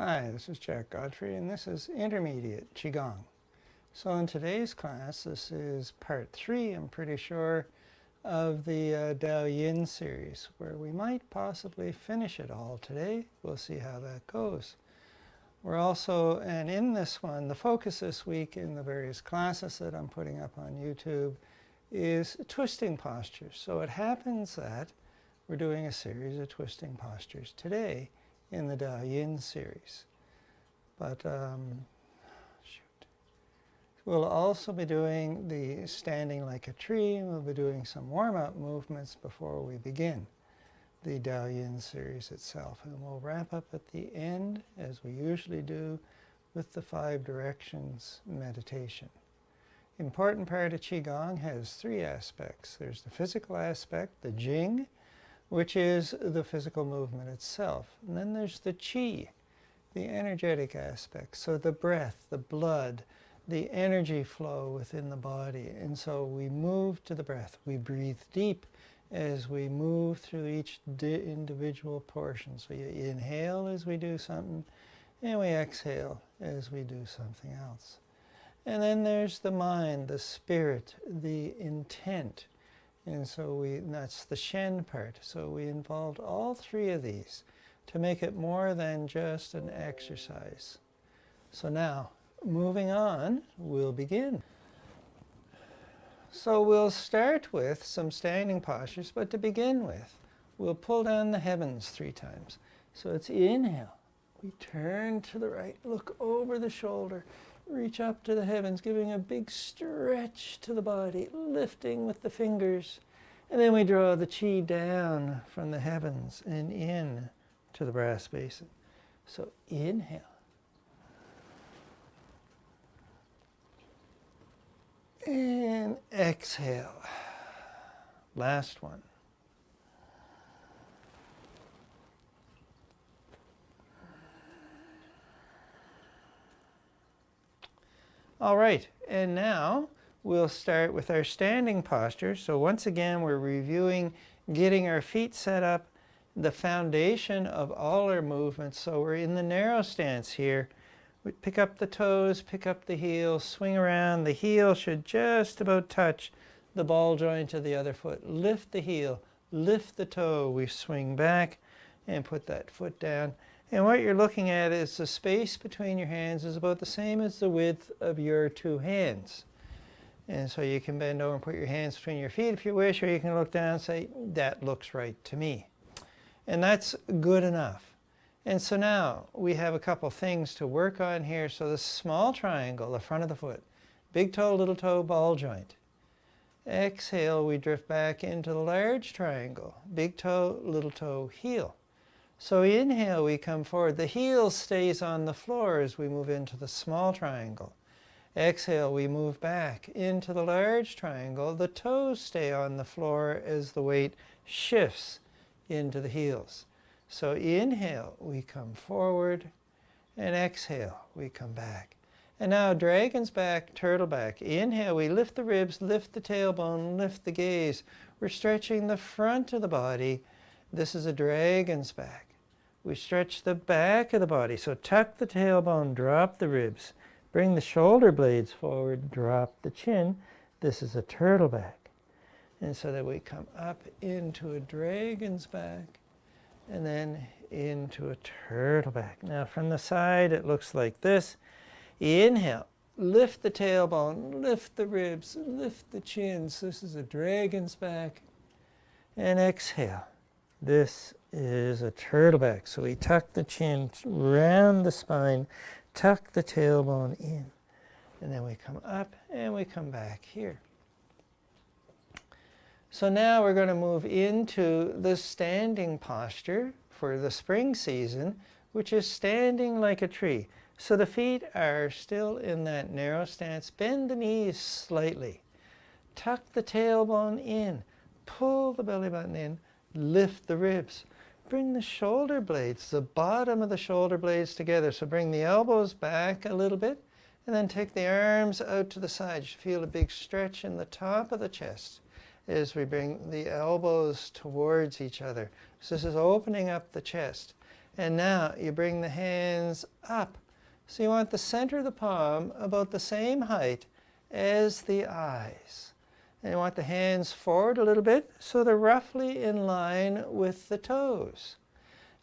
Hi, this is Jack Godfrey, and this is Intermediate Qigong. So in today's class, this is part 3, I'm pretty sure, of the Dao Yin series, where we might possibly finish it all today. We'll see how that goes. We're also, and in this one, the focus this week in the various classes that I'm putting up on YouTube is twisting postures. So it happens that we're doing a series of twisting postures today in the Dao Yin series. But we'll also be doing the standing like a tree, and we'll be doing some warm-up movements before we begin the Dao Yin series itself. And we'll wrap up at the end, as we usually do, with the 5 directions meditation. Important part of Qigong has 3 aspects. There's the physical aspect, the Jing, which is the physical movement itself. And then there's the Qi, the energetic aspect. So the breath, the blood, the energy flow within the body. And so we move to the breath. We breathe deep as we move through each individual portion. So you inhale as we do something, and we exhale as we do something else. And then there's the mind, the spirit, the intent. And so that's the Shen part. So we involved all 3 of these to make it more than just an exercise. So now, moving on, we'll begin. So we'll start with some standing postures, but to begin with, we'll pull down the heavens 3 times. So it's inhale. We turn to the right, look over the shoulder, reach up to the heavens, giving a big stretch to the body, lifting with the fingers. And then we draw the Qi down from the heavens and in to the brass basin. So inhale. And exhale. Last one. All right, and now we'll start with our standing posture. So once again, we're reviewing getting our feet set up, the foundation of all our movements. So we're in the narrow stance here. We pick up the toes, pick up the heels, swing around. The heel should just about touch the ball joint of the other foot. Lift the heel, lift the toe. We swing back and put that foot down. And what you're looking at is the space between your hands is about the same as the width of your 2 hands. And so you can bend over and put your hands between your feet if you wish, or you can look down and say, that looks right to me. And that's good enough. And so now we have a couple things to work on here. So the small triangle, the front of the foot, big toe, little toe, ball joint. Exhale, we drift back into the large triangle, big toe, little toe, heel. So inhale, we come forward. The heel stays on the floor as we move into the small triangle. Exhale, we move back into the large triangle. The toes stay on the floor as the weight shifts into the heels. So inhale, we come forward, and exhale, we come back. And now dragon's back, turtle back. Inhale, we lift the ribs, lift the tailbone, lift the gaze. We're stretching the front of the body. This is a dragon's back. We stretch the back of the body. So tuck the tailbone, drop the ribs. Bring the shoulder blades forward, drop the chin. This is a turtle back. And so that we come up into a dragon's back and then into a turtle back. Now from the side it looks like this. Inhale, lift the tailbone, lift the ribs, lift the chins. This is a dragon's back. And exhale. This is a turtle back. So we tuck the chin round the spine, tuck the tailbone in, and then we come up and we come back here. So now we're going to move into the standing posture for the spring season, which is standing like a tree. So the feet are still in that narrow stance. Bend the knees slightly. Tuck the tailbone in. Pull the belly button in. Lift the ribs. Bring the shoulder blades, the bottom of the shoulder blades together. So bring the elbows back a little bit and then take the arms out to the side. You feel a big stretch in the top of the chest as we bring the elbows towards each other. So this is opening up the chest. And now you bring the hands up. So you want the center of the palm about the same height as the eyes. And you want the hands forward a little bit so they're roughly in line with the toes.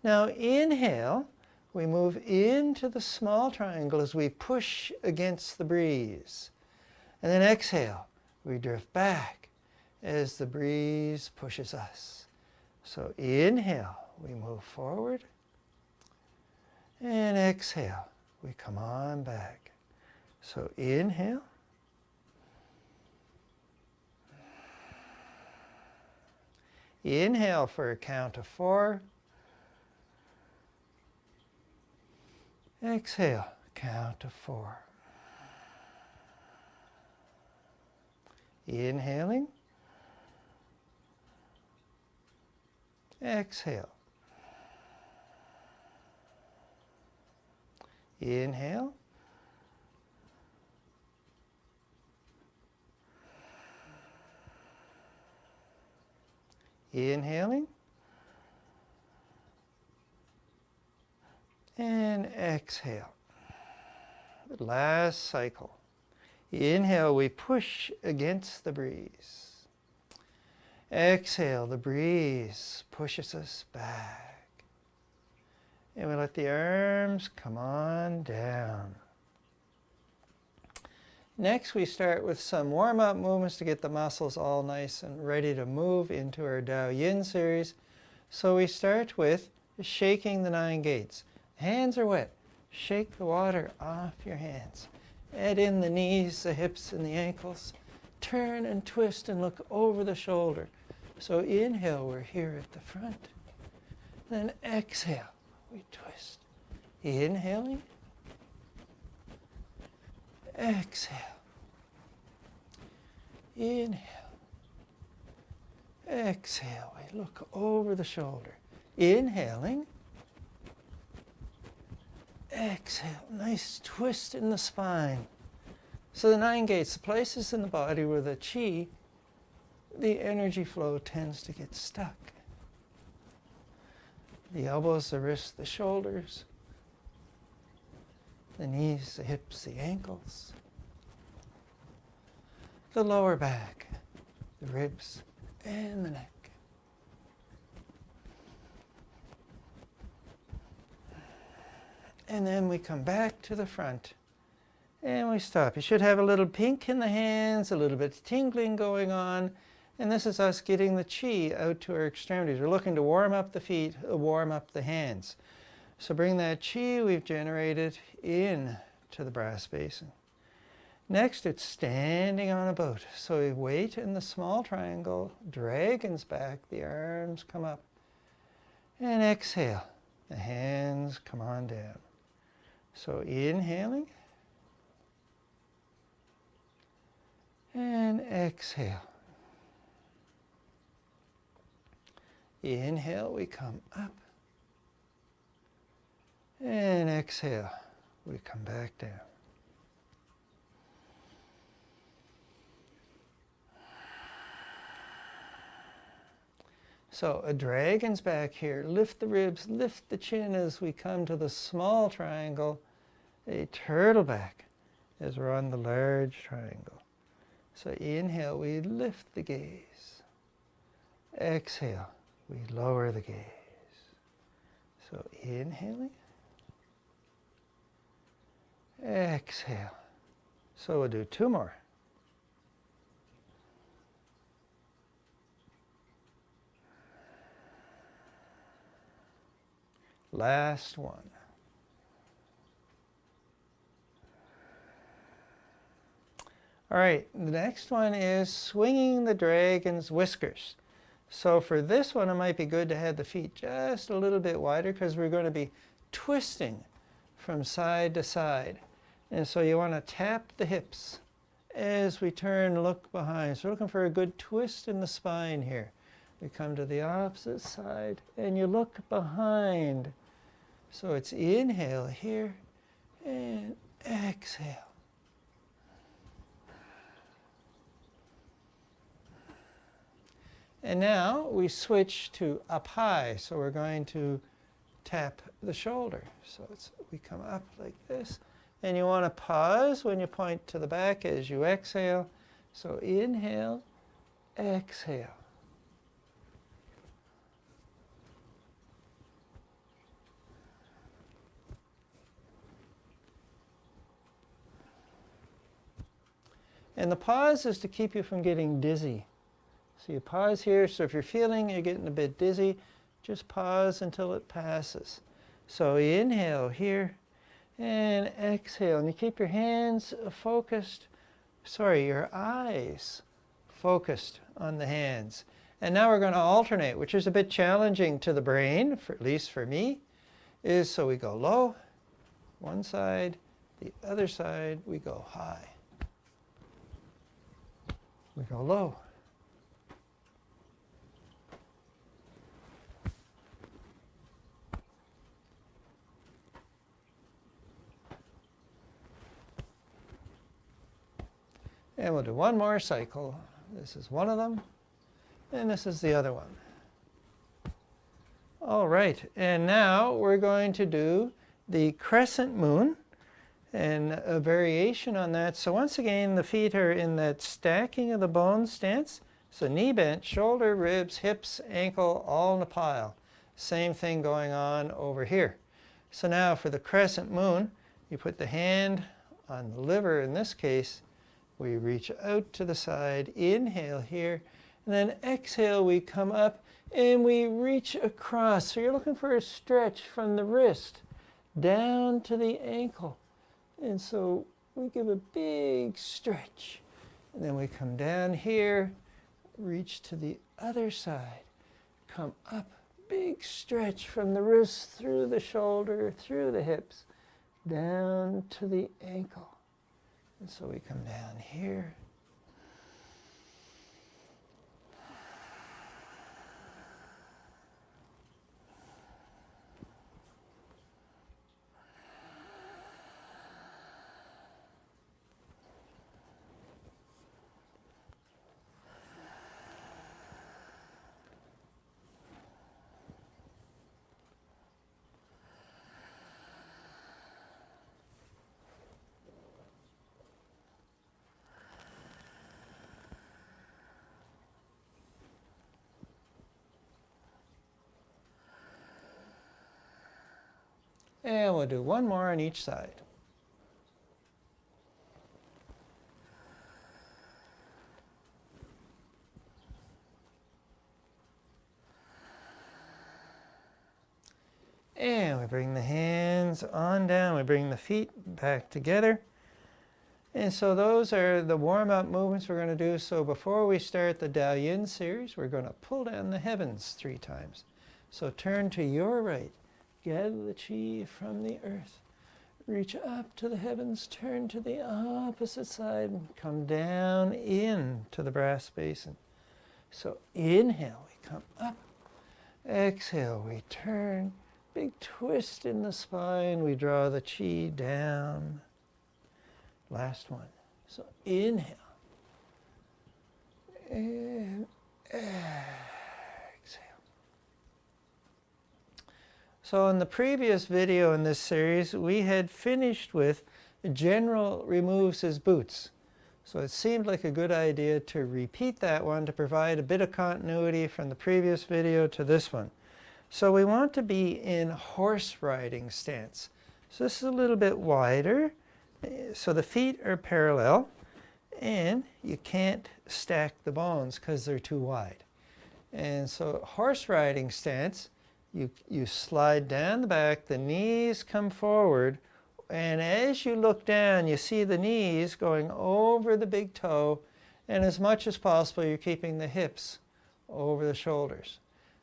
Now inhale, we move into the small triangle as we push against the breeze. And then exhale, we drift back as the breeze pushes us. So inhale, we move forward. And exhale, we come on back. So inhale. Inhale for a count of 4. Exhale, count of 4. Inhaling. Exhale. Inhale. Inhaling. And exhale. The last cycle. Inhale, we push against the breeze. Exhale, the breeze pushes us back. And we let the arms come on down. Next, we start with some warm-up movements to get the muscles all nice and ready to move into our Dao Yin series. So we start with shaking the 9 gates. Hands are wet. Shake the water off your hands. Add in the knees, the hips, and the ankles. Turn and twist and look over the shoulder. So inhale, we're here at the front. Then exhale, we twist. Inhaling. Exhale. Inhale. Exhale, we look over the shoulder. Inhaling. Exhale, nice twist in the spine. So the 9 gates, the places in the body where the chi, the energy flow tends to get stuck. The elbows, the wrists, the shoulders, the knees, the hips, the ankles, the lower back, the ribs, and the neck. And then we come back to the front and we stop. You should have a little pink in the hands, a little bit of tingling going on. And this is us getting the chi out to our extremities. We're looking to warm up the feet, warm up the hands. So bring that chi we've generated in to the brass basin. Next, it's standing on a boat. So we wait in the small triangle, dragon's back, the arms come up. And exhale, the hands come on down. So inhaling. And exhale. Inhale, we come up. And exhale, we come back down. So a dragon's back here. Lift the ribs, lift the chin as we come to the small triangle. A turtle back as we're on the large triangle. So inhale, we lift the gaze. Exhale, we lower the gaze. So inhaling. Exhale. So we'll do 2 more. Last one. All right, the next one is swinging the dragon's whiskers. So for this one, it might be good to have the feet just a little bit wider because we're going to be twisting from side to side. And so you want to tap the hips as we turn, look behind. So we're looking for a good twist in the spine here. We come to the opposite side and you look behind. So it's inhale here and exhale. And now we switch to up high. So we're going to tap the shoulder. So we come up like this. And you want to pause when you point to the back as you exhale. So inhale, exhale. And the pause is to keep you from getting dizzy. So you pause here. So if you're feeling you're getting a bit dizzy, just pause until it passes. So inhale here and exhale. And you keep your hands focused, your eyes focused on the hands. And now we're going to alternate, which is a bit challenging to the brain, at least for me, is so we go low, one side, the other side, we go high. We go low. And we'll do one more cycle. This is one of them, and this is the other one. All right, and now we're going to do the crescent moon and a variation on that. So once again, the feet are in that stacking of the bones stance. So knee bent, shoulder, ribs, hips, ankle, all in a pile. Same thing going on over here. So now for the crescent moon, you put the hand on the liver in this case. We reach out to the side, inhale here, and then exhale, we come up and we reach across. So you're looking for a stretch from the wrist down to the ankle. And so we give a big stretch. And then we come down here, reach to the other side, come up, big stretch from the wrist through the shoulder, through the hips, down to the ankle. And so we come down here. And we'll do one more on each side. And we bring the hands on down. We bring the feet back together. And so those are the warm-up movements we're going to do. So before we start the Dao Yin series, we're going to pull down the heavens 3 times. So turn to your right. Gather the chi from the earth. Reach up to the heavens, turn to the opposite side, and come down in to the brass basin. So inhale, we come up. Exhale, we turn. Big twist in the spine. We draw the chi down. Last one. So inhale. And exhale. So in the previous video in this series, we had finished with General removes his boots. So it seemed like a good idea to repeat that one to provide a bit of continuity from the previous video to this one. So we want to be in horse riding stance. So this is a little bit wider. So the feet are parallel, and you can't stack the bones because they're too wide. And so horse riding stance, you slide down the back, the knees come forward, and as you look down, you see the knees going over the big toe, and as much as possible, you're keeping the hips over the shoulders.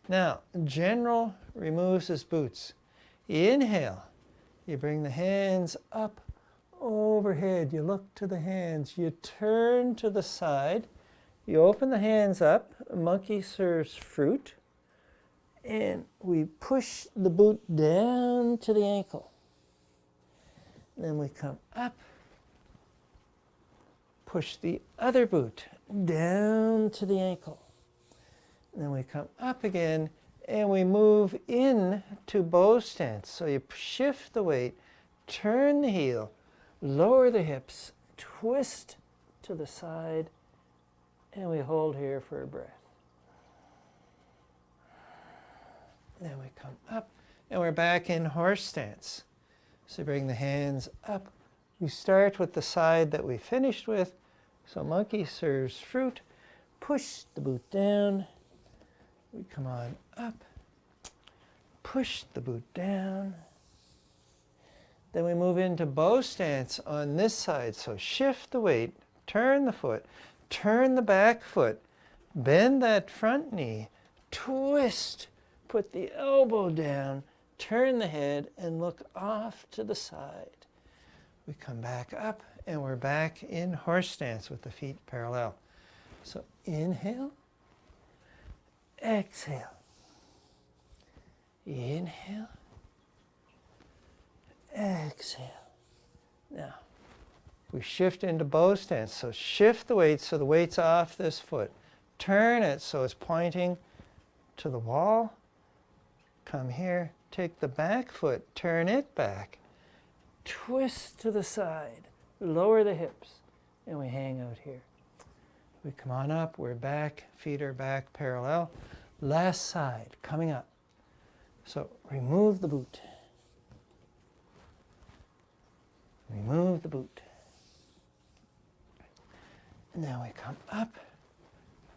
Now, General removes his boots. Inhale, you bring the hands up overhead, you look to the hands, you turn to the side, you open the hands up, monkey serves fruit, and we push the boot down to the ankle. Then we come up, push the other boot down to the ankle. And then we come up again and we move in to bow stance. So you shift the weight, turn the heel, lower the hips, twist to the side, and we hold here for a breath. Then we come up, and we're back in horse stance. So bring the hands up. We start with the side that we finished with. So monkey serves fruit. Push the boot down. We come on up. Push the boot down. Then we move into bow stance on this side. So shift the weight, turn the foot, turn the back foot, bend that front knee, twist, put the elbow down, turn the head, and look off to the side. We come back up, and we're back in horse stance with the feet parallel. So inhale, exhale, inhale, exhale. Now, we shift into bow stance. So shift the weight so the weight's off this foot. Turn it so it's pointing to the wall. Come here, take the back foot, turn it back, twist to the side, lower the hips, and we hang out here. We come on up, we're back, feet are back parallel. Last side, coming up. So remove the boot. Remove the boot. And now we come up,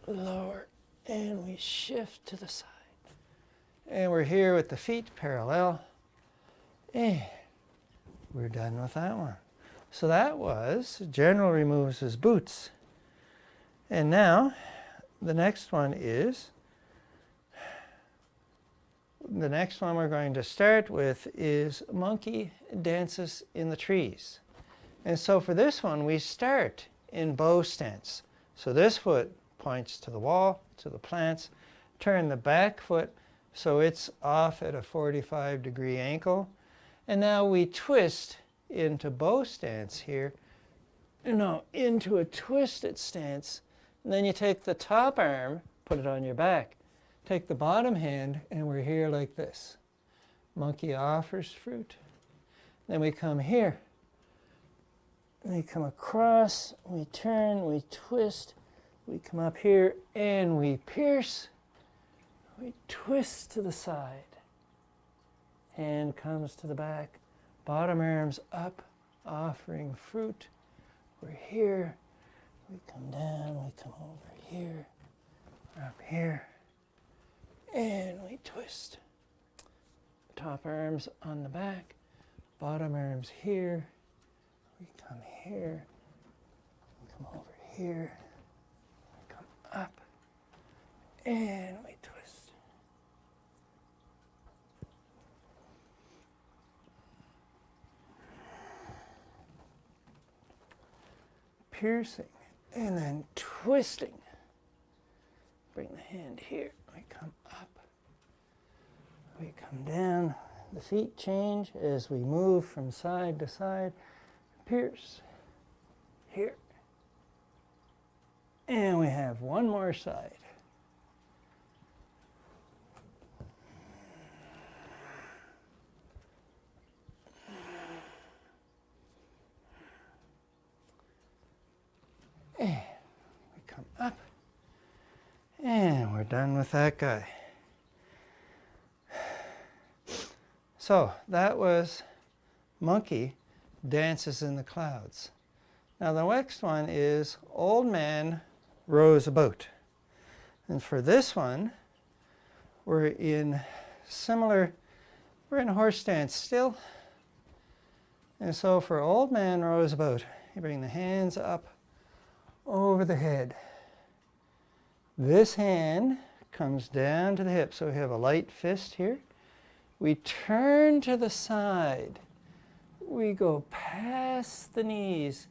lower, and we shift to the side. And we're here with the feet parallel. And we're done with that one. So that was General removes his boots. And now the next one we're going to start with is Monkey Dances in the Trees. And so for this one, we start in bow stance. So this foot points to the wall, to the plants. Turn the back foot so it's off at a 45-degree ankle. And now we twist into bow stance here. No, into a twisted stance. And then you take the top arm, put it on your back. Take the bottom hand, and we're here like this. Monkey offers fruit. Then we come here. We come across, we turn, we twist. We come up here, and we pierce. We twist to the side. Hand comes to the back. Bottom arms up, offering fruit. We're here. We come down, we come over here. We're up here. And we twist. Top arms on the back. Bottom arms here. We come here. We come over here. We come up. And we twist. Piercing and then twisting. Bring the hand here. We come up. We come down. The feet change as we move from side to side. Pierce. Here. And we have one more side. And we come up, and we're done with that guy. So that was Monkey Dances in the Clouds. Now the next one is Old Man Rows a Boat. And for this one, we're in horse stance still. And so for Old Man Rows a Boat, you bring the hands up over the head. This hand comes down to the hip, so we have a light fist here. We turn to the side. We go past the knees.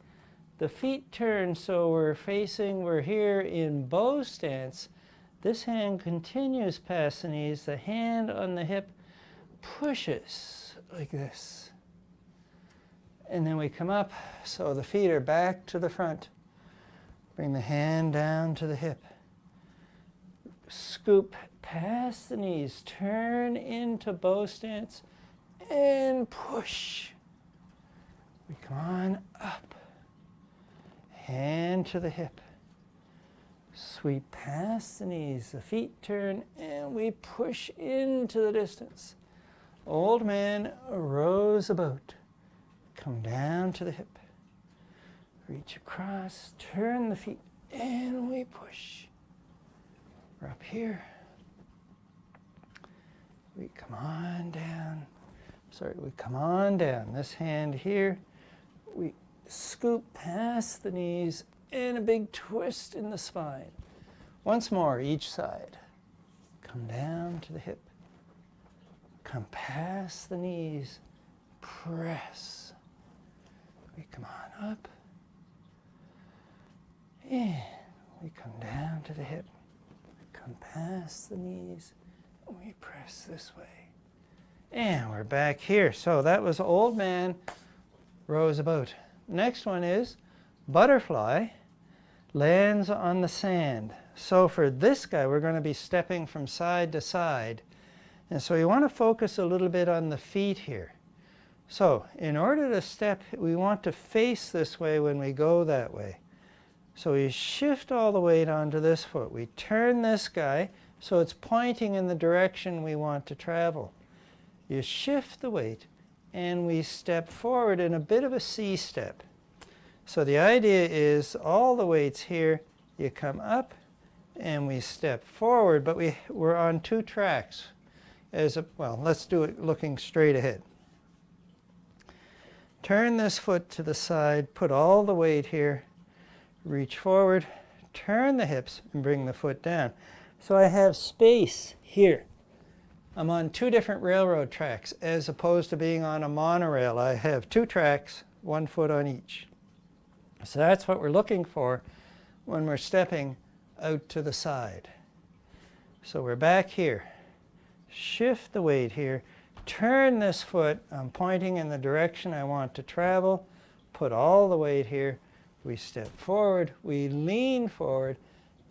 The feet turn so we're here in bow stance. This hand continues past the knees. The hand on the hip pushes like this. And then we come up so the feet are back to the front. Bring the hand down to the hip. Scoop past the knees, turn into bow stance, and push. We come on up, hand to the hip. Sweep past the knees, the feet turn, and we push into the distance. Old man rows a boat. Come down to the hip. Reach across, turn the feet, and we push. We're up here. We come on down. We come on down. This hand here. We scoop past the knees and a big twist in the spine. Once more, each side. Come down to the hip. Come past the knees. Press. We come on up. And we come down to the hip. Come past the knees. We press this way. And we're back here. So that was old man rows a boat. Next one is butterfly lands on the sand. So for this guy, we're going to be stepping from side to side. And so you want to focus a little bit on the feet here. So in order to step, we want to face this way when we go that way. So we shift all the weight onto this foot. We turn this guy so it's pointing in the direction we want to travel. You shift the weight and we step forward in a bit of a C step. So the idea is all the weight's here, you come up and we step forward, but we're on two tracks. Well, let's do it looking straight ahead. Turn this foot to the side, put all the weight here, reach forward, turn the hips and bring the foot down. So I have space here. I'm on two different railroad tracks as opposed to being on a monorail. I have two tracks, one foot on each. So that's what we're looking for when we're stepping out to the side. So we're back here. Shift the weight here. Turn this foot. I'm pointing in the direction I want to travel. Put all the weight here. We step forward. We lean forward.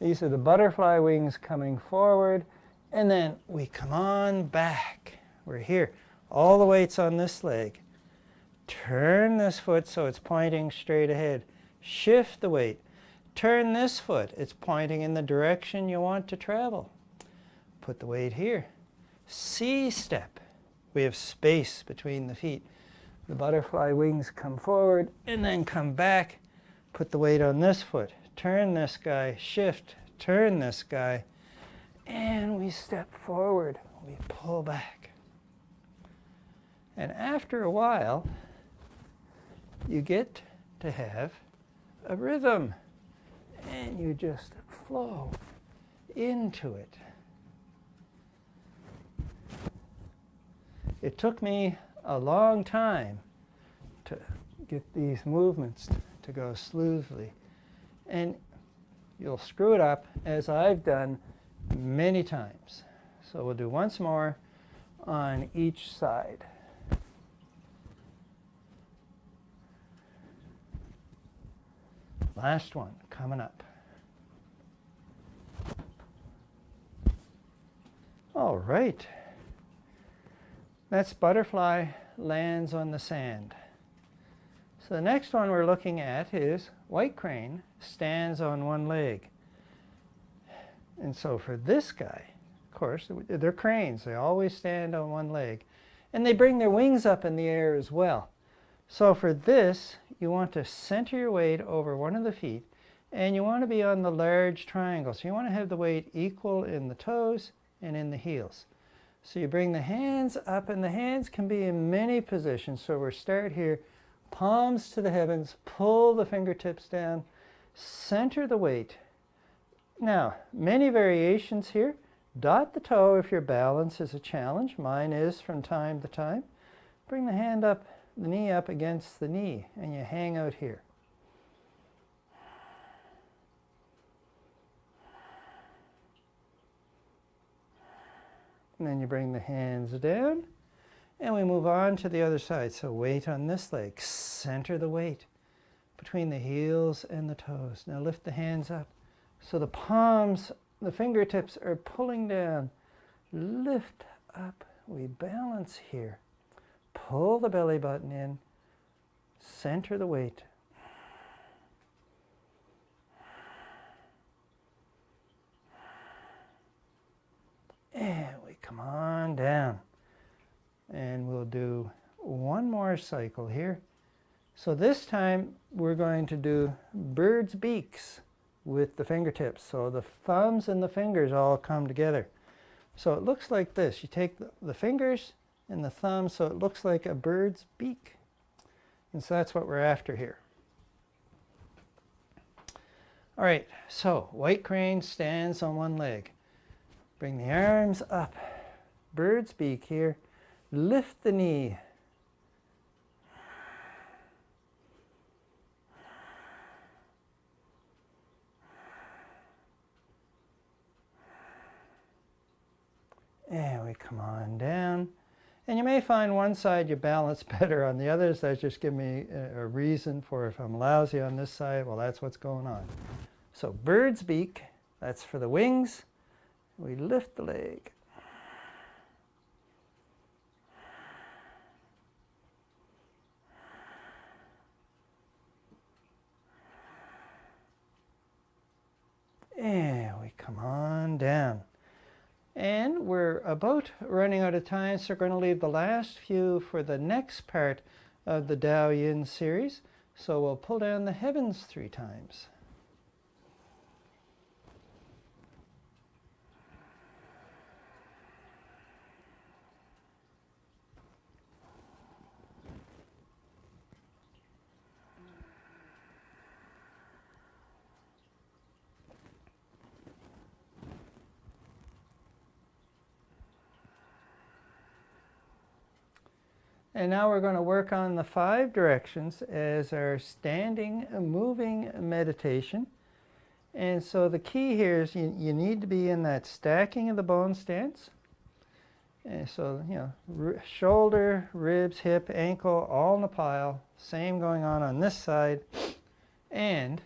These are the butterfly wings coming forward. And then we come on back. We're here. All the weight's on this leg. Turn this foot so it's pointing straight ahead. Shift the weight. Turn this foot. It's pointing in the direction you want to travel. Put the weight here. C step. We have space between the feet. The butterfly wings come forward and then come back. Put the weight on this foot. Turn this guy. Shift. Turn this guy. And we step forward. We pull back. And after a while, you get to have a rhythm. And you just flow into it. It took me a long time to get these movements to go smoothly. And you'll screw it up, as I've done many times. So we'll do once more on each side. Last one, coming up. All right. That's butterfly lands on the sand. So the next one we're looking at is white crane stands on one leg. And so for this guy, of course, they're cranes. They always stand on one leg. And they bring their wings up in the air as well. So for this, you want to center your weight over one of the feet, and you want to be on the large triangle. So you want to have the weight equal in the toes and in the heels. So you bring the hands up, and the hands can be in many positions. So we'll start here, palms to the heavens, pull the fingertips down, center the weight. Now, many variations here. Dot the toe if your balance is a challenge. Mine is from time to time. Bring the hand up, the knee up against the knee, and you hang out here. And then you bring the hands down, and we move on to the other side. So weight on this leg. Center the weight between the heels and the toes. Now lift the hands up. So the palms, the fingertips are pulling down. lift up, we balance here. Pull the belly button in, center the weight. And we come on down. And we'll do one more cycle here. So this time we're going to do bird's beaks with the fingertips. So the thumbs and the fingers all come together. So it looks like this. You take the fingers and the thumb, so it looks like a bird's beak. And so that's what we're after here. All right, so white crane stands on one leg. Bring the arms up. Bird's beak here. Lift the knee. And we come on down. And you may find one side you balance better on the others. That just give me a reason for if I'm lousy on this side, well, that's what's going on. So bird's beak, that's for the wings. We lift the leg. And we come on down. And we're about running out of time, so we're going to leave the last few for the next part of the Dao Yin series. So we'll pull down the heavens 3 times. And now we're going to work on the 5 directions as our standing, moving meditation. And so the key here is you need to be in that stacking of the bone stance. And so, you know, shoulder, ribs, hip, ankle, all in a pile. Same going on this side. And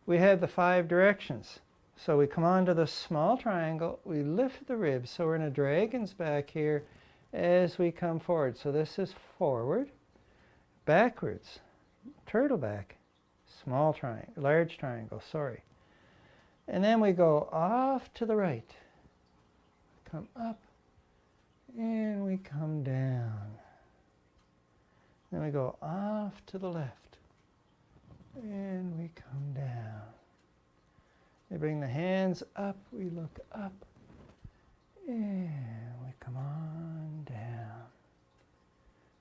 we have the 5 directions. So we come onto the small triangle, we lift the ribs. So we're in a dragon's back here as we come forward. So this is forward, backwards, turtle back, small triangle, large triangle, sorry. And then we go off to the right, come up, and we come down. Then we go off to the left, and we come down. We bring the hands up, we look up, and we come on down.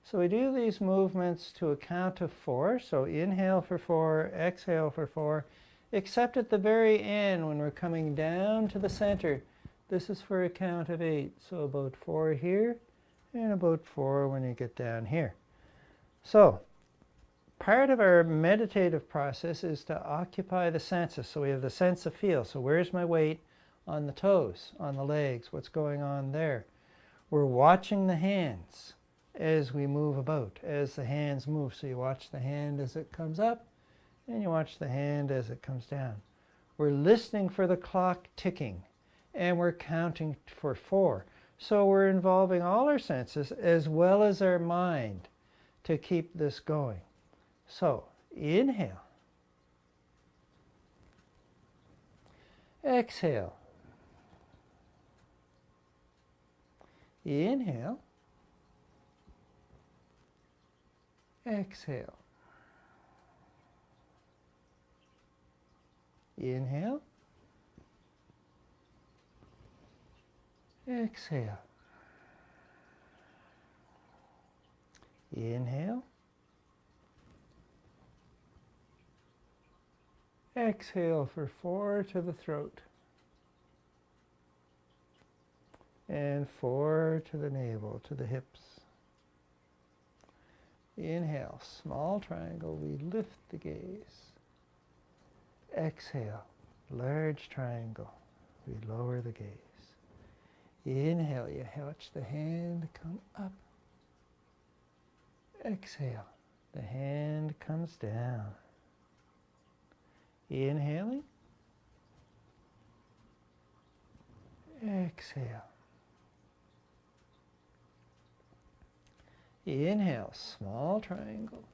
So we do these movements to a count of 4. So inhale for 4, exhale for 4, except at the very end when we're coming down to the center. This is for a count of 8. So about 4 here and about 4 when you get down here. So part of our meditative process is to occupy the senses. So we have the sense of feel. So where's my weight? On the toes, on the legs, what's going on there? We're watching the hands as we move about, as the hands move. So you watch the hand as it comes up, and you watch the hand as it comes down. We're listening for the clock ticking, and we're counting for 4. So we're involving all our senses as well as our mind to keep this going. So inhale, exhale. Inhale, exhale. Inhale, exhale. Inhale, exhale for 4 to the throat. And 4 to the navel, to the hips. Inhale, small triangle, we lift the gaze. Exhale, large triangle, we lower the gaze. Inhale, you watch the hand come up. Exhale, the hand comes down. Inhaling. Exhale. Inhale, small triangle.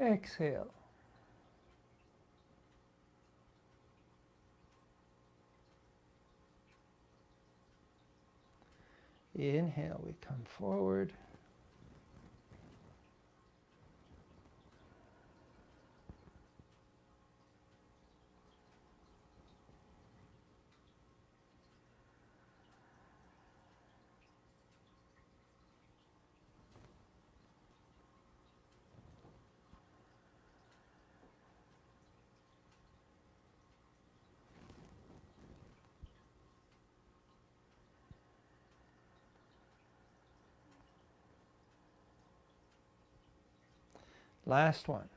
Exhale. Inhale, we come forward. Last one.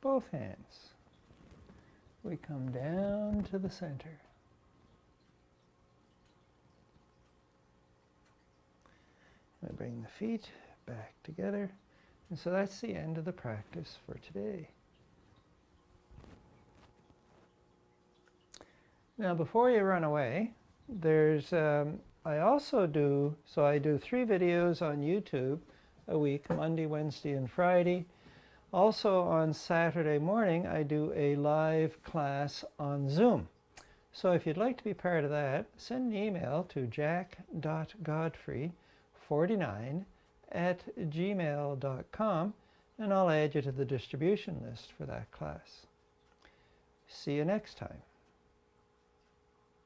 Both hands. We come down to the center. We bring the feet back together. And so that's the end of the practice for today. Now before you run away, there's, I also do, so I do 3 videos on YouTube a week, Monday, Wednesday, and Friday. Also on Saturday morning, I do a live class on Zoom. So if you'd like to be part of that, send an email to jack.godfrey49@gmail.com and I'll add you to the distribution list for that class. See you next time.